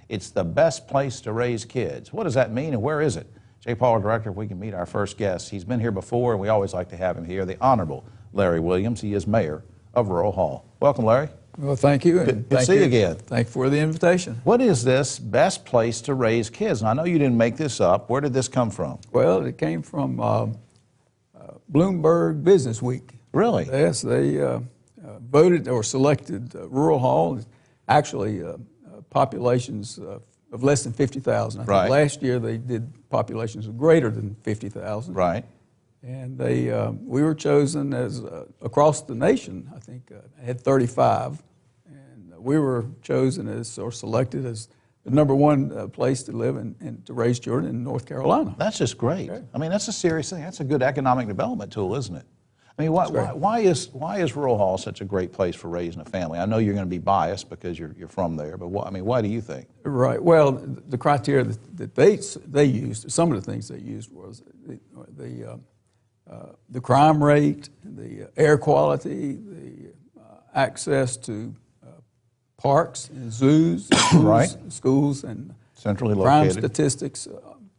It's the best place to raise kids. What does that mean and where is it? J. Paul, Director, if we can meet our first guest. He's been here before and we always like to have him here, the Honorable Larry Williams. He is Mayor of Rural Hall. Welcome, Larry. Well, thank you. Good to see you again. Thank you for the invitation. What is this best place to raise kids? And I know you didn't make this up. Where did this come from? Well, it came from Bloomberg Business Week. Really? Yes, they voted or selected Rural Hall. Actually, populations of less than 50,000. I think last year they did populations of greater than 50,000. Right. And we were chosen as, across the nation, I think, had 35. And we were chosen as, or selected as, the #1 place to live and to raise children in North Carolina. That's just great. Okay. I mean, that's a serious thing. That's a good economic development tool, isn't it? I mean, why is Rural Hall such a great place for raising a family? I know you're going to be biased because you're from there, but why do you think? Right. Well, the criteria that they used, some of the things they used was the crime rate, the air quality, the access to parks and zoos, schools and centrally crime located statistics,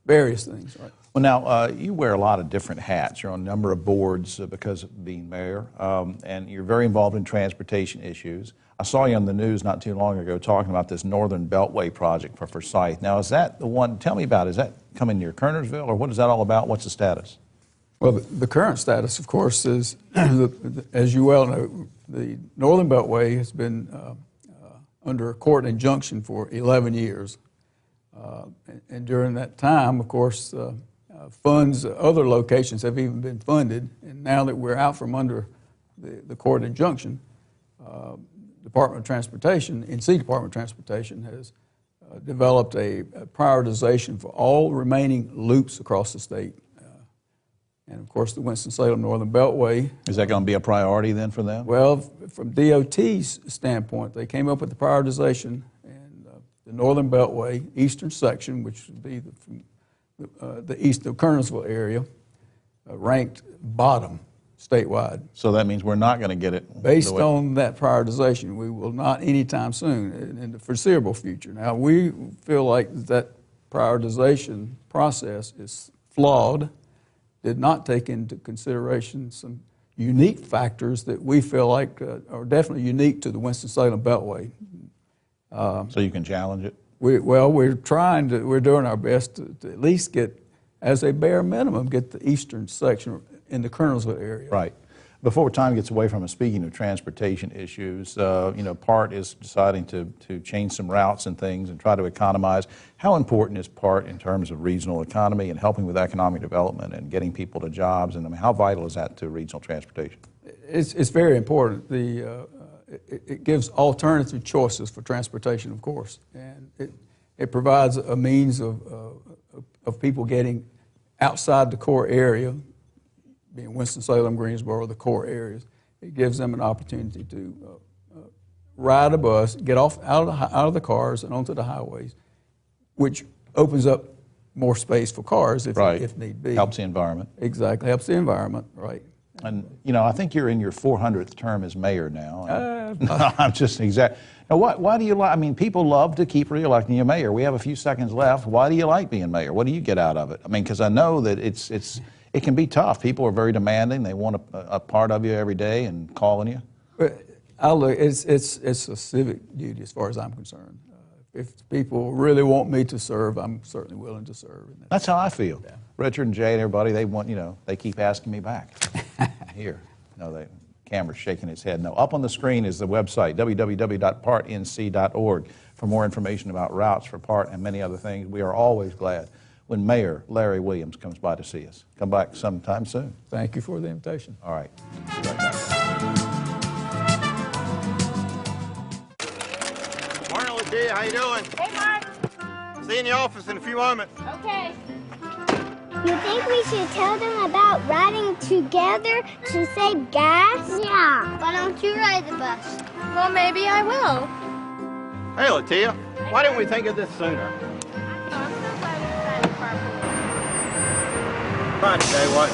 various things. Right. Well, now, you wear a lot of different hats. You're on a number of boards because of being mayor, and you're very involved in transportation issues. I saw you on the news not too long ago talking about this Northern Beltway project for Forsyth. Now, is that the one, tell me about it, is that coming near Kernersville, or what is that all about? What's the status? Well, the current status, of course, is, as you well know, the Northern Beltway has been under a court injunction for 11 years. And during that time, of course, funds, other locations have even been funded, and now that we're out from under the court injunction, Department of Transportation, NC Department of Transportation has developed a prioritization for all remaining loops across the state. And of course, the Winston-Salem Northern Beltway. Is that going to be a priority then for them? Well, from DOT's standpoint, they came up with the prioritization, and the Northern Beltway eastern section, which would be the east of Kernersville area, ranked bottom statewide. So that means we're not going to get it? Based on that prioritization, we will not anytime soon in the foreseeable future. Now, we feel like that prioritization process is flawed, did not take into consideration some unique factors that we feel like are definitely unique to the Winston-Salem Beltway. So you can challenge it? We're doing our best to at least get, as a bare minimum, get the eastern section in the Kernersville area. Right. Before time gets away from us, speaking of transportation issues, PART is deciding to change some routes and things and try to economize. How important is PART in terms of regional economy and helping with economic development and getting people to jobs? And I mean, how vital is that to regional transportation? It's very important. It gives alternative choices for transportation, of course, and it provides a means of people getting outside the core area, being Winston-Salem, Greensboro, the core areas. It gives them an opportunity to ride a bus, get off out of the cars and onto the highways, which opens up more space for cars if need be. Helps the environment. Exactly, helps the environment, right. And, I think you're in your 400th term as mayor now. No, I'm just exact. Now, why do you like, I mean, people love to keep re-electing you mayor. We have a few seconds left. Why do you like being mayor? What do you get out of it? I mean, because I know that it can be tough. People are very demanding. They want a part of you every day and calling you. It's a civic duty as far as I'm concerned. If people really want me to serve, I'm certainly willing to serve. That's how I feel. Yeah. Richard and Jay and everybody, they want, they keep asking me back. Here. No, the camera's shaking its head. No, up on the screen is the website, www.partnc.org, for more information about routes for PART and many other things. We are always glad when Mayor Larry Williams comes by to see us. Come back sometime soon. Thank you for the invitation. All right. Be right back. Morning, Latia. How you doing? Hey, Mark. See you in the office in a few moments. Okay. You think we should tell them about riding together to save gas? Yeah. Why don't you ride the bus? Well, maybe I will. Hey, Latia. Why didn't we think of this sooner? I'm so glad we decided carpool. Fine today, what?